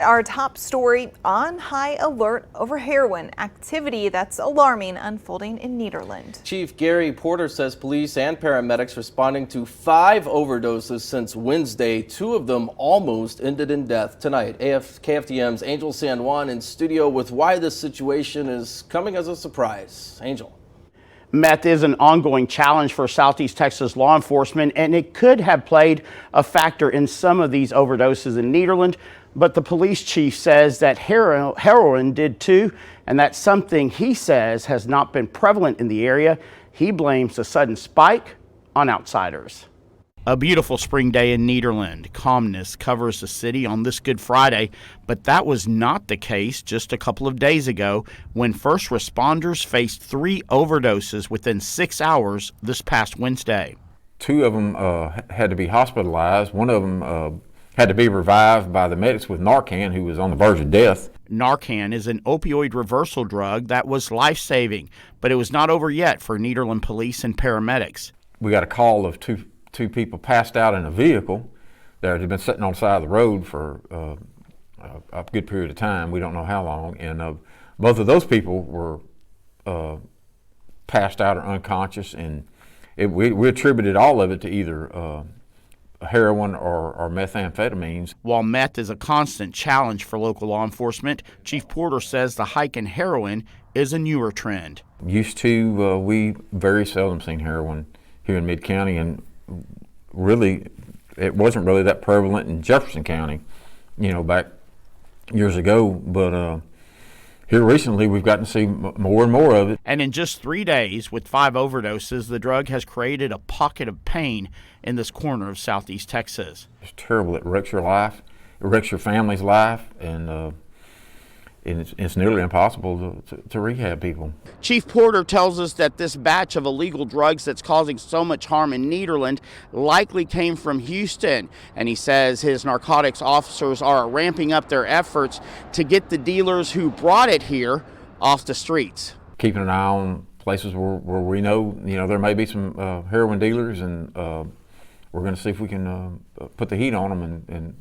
Our top story: on high alert over heroin activity that's alarming unfolding in Nederland. Chief Gary Porter says police and paramedics responding to 5 overdoses since Wednesday. 2 of them almost ended in death. Tonight, KFDM's Angel San Juan in studio with why this situation is coming as a surprise. Angel. Meth is an ongoing challenge for Southeast Texas law enforcement, and it could have played a factor in some of these overdoses in Nederland. But the police chief says that heroin did too, and that's something he says has not been prevalent in the area. He blames the sudden spike on outsiders. A beautiful spring day in Nederland. Calmness covers the city on this Good Friday, but that was not the case just a couple of days ago when first responders faced 3 overdoses within 6 hours this past Wednesday. 2 of them had to be hospitalized. One of them had to be revived by the medics with Narcan, who was on the verge of death. Narcan is an opioid reversal drug that was life-saving, but it was not over yet for Nederland police and paramedics. We got a call of two people passed out in a vehicle that had been sitting on the side of the road for a good period of time. We don't know how long. And both of those people were passed out or unconscious, and we attributed all of it to either heroin or methamphetamines. While meth is a constant challenge for local law enforcement, Chief Porter says the hike in heroin is a newer trend. Used to, we very seldom seen heroin here in Mid-County, and really, it wasn't really that prevalent in Jefferson County, back years ago, but here recently we've gotten to see more and more of it. And in just 3 days, with 5 overdoses, the drug has created a pocket of pain in this corner of Southeast Texas. It's terrible. It wrecks your life, it wrecks your family's life, and it's nearly impossible to rehab people. Chief Porter tells us that this batch of illegal drugs that's causing so much harm in Nederland likely came from Houston, and he says his narcotics officers are ramping up their efforts to get the dealers who brought it here off the streets. Keeping an eye on places where we know there may be some heroin dealers, and we're going to see if we can put the heat on them and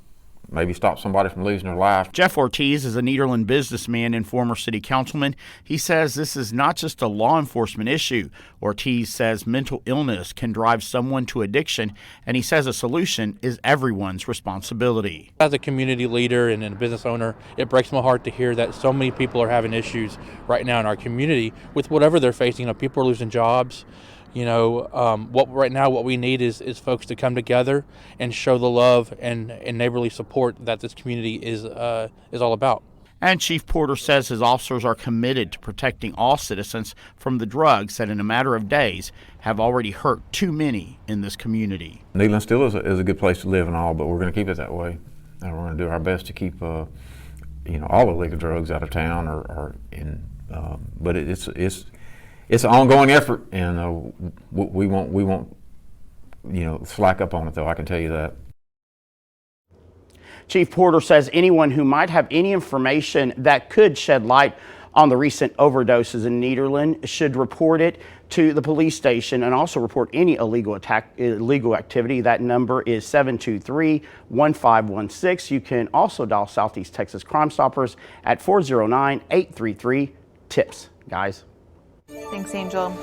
maybe stop somebody from losing their life. Jeff Ortiz is a Nederland businessman and former city councilman. He says this is not just a law enforcement issue. Ortiz says mental illness can drive someone to addiction, and he says a solution is everyone's responsibility. As a community leader and a business owner, it breaks my heart to hear that so many people are having issues right now in our community with whatever they're facing. People are losing jobs. What we need is folks to come together and show the love and neighborly support that this community is all about. And Chief Porter says his officers are committed to protecting all citizens from the drugs that in a matter of days have already hurt too many in this community. Nederland still is a good place to live and all, but we're going to keep it that way. And we're going to do our best to keep all illegal drugs out of town but it's an ongoing effort, and we won't slack up on it, though, I can tell you that. Chief Porter says anyone who might have any information that could shed light on the recent overdoses in Nederland should report it to the police station and also report any illegal activity. That number is 723-1516. You can also dial Southeast Texas Crime Stoppers at 409-833-TIPS. Guys. Thanks, Angel.